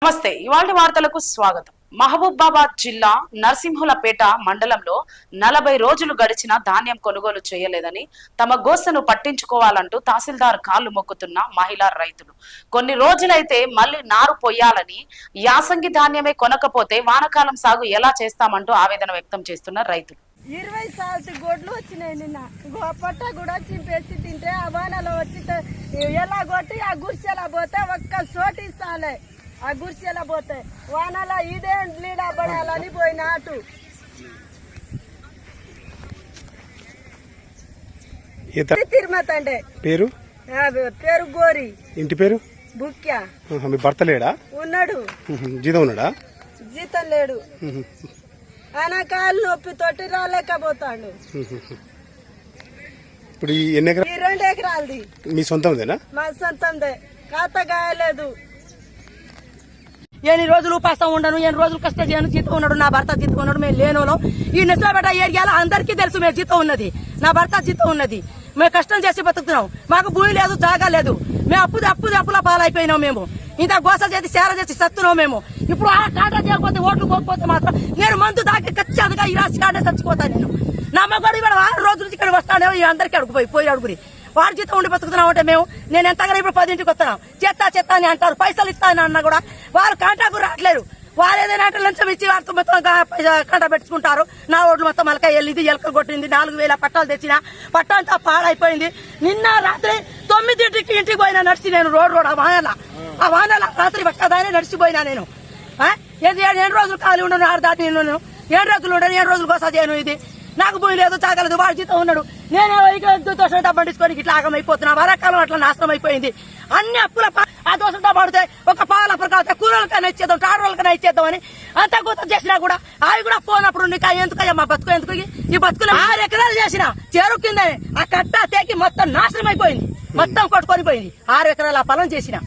నమస్తే. ఇవాల్టి వార్తలకు స్వాగతం. మహబూబాబాద్ జిల్లా నరసింహులపేట మండలంలో 40 రోజులు గడిచిన ధాన్యం కొనుగోలు చేయలేదని తమ గోసను పట్టించుకోవాలంటూ తహసీల్దార్ కాళ్లు మొక్కుతున్న మహిళా రైతులు. కొన్ని రోజులైతే మళ్లీ నారు పొయ్యాలని, యాసంగి ధాన్యమే కొనకపోతే వానకాలం సాగు ఎలా చేస్తామంటూ ఆవేదన వ్యక్తం చేస్తున్న రైతులు. 20 సాల్ట్ గొడ్లు వచ్చినాయి. నిన్న పొట్ట కూడా చింపేసి తింటే ఆ వానలో వచ్చి ఎలా కొట్టి ఆ గుర్చెలా పోతే ఒక్క సోటి సాలే. ఆ గుర్చెలా పోతే వానలో ఇదే లీడా పడాలని పోయిన అటు తిరుమత అంటే పేరు పేరు గోరి, ఇంటి పేరు బుక్యా. మీ భర్త లేడా? ఉన్నాడు. జీతం ఉన్నాడా? జీతం లేడు. ఆయన కాళ్ళు నొప్పి తోటి రాలేకపోతాడు. ఇప్పుడు ఈ 2 ఎకరాలది మీ సొంతందేనా? మా సొంతందే. ఖాతా గాయలేదు. ఎన్ని రోజులు ఉపాసం ఉండను, ఎన్ని రోజులు కష్టం చేయను. జీతం ఉన్నాడు, నా భర్త జీతం ఉన్నాడు. మేము లేనోలో ఈ నెసలబెట్ట ఏరియాలో అందరికీ తెలుసు మేము జీతం ఉన్నది, నా భర్త జీతం ఉన్నది. మేము కష్టం చేసి బతుకుతున్నాం. మాకు భూమి లేదు, జాగా లేదు. మేము అప్పుల పాలైపోయినాం. మేము ఇంత గోస చేసి సేర చేసి చస్తున్నాం. మేము ఇప్పుడు ఆ కాంటా చేయకపోతే ఓట్లు పోకపోతే మాత్రం నేను మందు దాకి ఖచ్చితంగా ఈ రాసి కాంటే చచ్చిపోతాను. నేను నా మగడు ఇక్కడ 6 రోజుల నుంచి ఇక్కడ వస్తానేమో అందరికీ పోయి అడుగురి వాడి జీతం ఉండి బతుకుతున్నాం. అంటే నేను ఎంతగానో ఇప్పుడు 10ంటికి వస్తున్నాం. చెత్త అని అంటారు. పైసలు ఇస్తాను అన్నా కూడా వాళ్ళు కాంటాకు రావట్లేరు. వాళ్ళు ఏదైనా అంటే లంచం ఇచ్చి వారితో మొత్తం కంట పెట్టుకుంటారు. నా ఓట్లు మొత్తం మలక వెళ్ళింది, ఎలకలు కొట్టింది. 4000 పట్టాలు తెచ్చిన పట్టంతా పాడైపోయింది. నిన్న రాత్రి 9ంటికి ఇంటికి పోయినా నడిచి నేను రోడ్ ఆ వానల రాత్రి పక్కదానే నడిచిపోయినా. నేను 7 రోజులు ఖాళీ ఉండను, 6 దాటి నేను 7 రోజులు ఉండను, 7 రోజులు కోసం చేయను. ఇది నాకు భూమి లేదు, చాగలేదు. వాడి జీతం ఉన్నాడు. నేనే దోషంతో పండించుకొని ఇట్లా ఆగమైపోతున్నా. వరకాలం అట్లా నాశనం అయిపోయింది. అన్ని అప్పుల ఆ దోషంతో పడితే ఒక పాలప్పుడు కాకపోతే కూరలకైనా ఇచ్చేద్దాం, టాడోళ్ళకైనా ఇచ్చేద్దాం అని అంత కూతం చేసినా కూడా అవి కూడా పోనప్పుడు నీకు ఎందుకయ్యా మా బతుకు ఎందుకు? ఈ బతుకులు 6 ఎకరాలు చేసిన చెరువు కింద ఆ కట్ట తేకి మొత్తం నాశనం అయిపోయింది. మొత్తం కొట్టుకొని పోయింది. 6 ఎకరాల పొలం చేసిన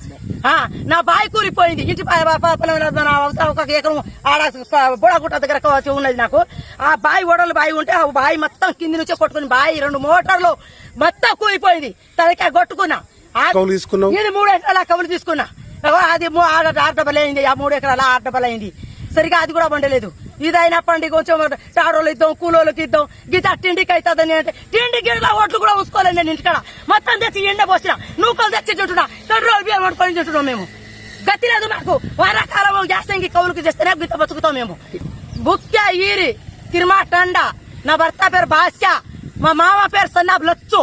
నా బావి కూలిపోయింది. ఇంటి ఒక ఎకరం ఆడ బుడగుట్ట దగ్గర ఉన్నది నాకు. ఆ బావి ఓడలు బావి ఉంటే ఆ బావి మొత్తం కింది నుంచే కొట్టుకుని బావి 2 మోటార్లు మొత్తం కూలిపోయింది. తనకి కొట్టుకున్నా. ఇది 3 ఎకరాల కవులు తీసుకున్నా. అది 6 డబ్బలు అయింది. ఆ 3 ఎకరాల 6 డబ్బలు అయింది. సరిగా అది కూడా వండలేదు. ఇదైనా పండి కొంచెం టాడోళ్ళు ఇద్దాం, కూలోళ్ళకి ఇద్దాం, గీత తిండికి అవుతుందని అంటే తిండి గిన్నె ఓట్లు కూడా ఉంచుకోలేదు. నేను ఇంటికాడ మొత్తం తెచ్చి ఎండ పోసిన నూకలు తెచ్చి తింటున్నా. 2 రోజులు బియ్యం వండుకొని తింటున్నాం. మేము గతి లేదు మాకు. వారాకాలం గ్యాసంగి కవులకి చేస్తేనే గీత బతుకుతాం. మేము బుక్య ఈరి తిరుమా టండా. నా భర్త పేరు బాద్షా, మా మామ పేరు సన్నాబ్ లచ్చు.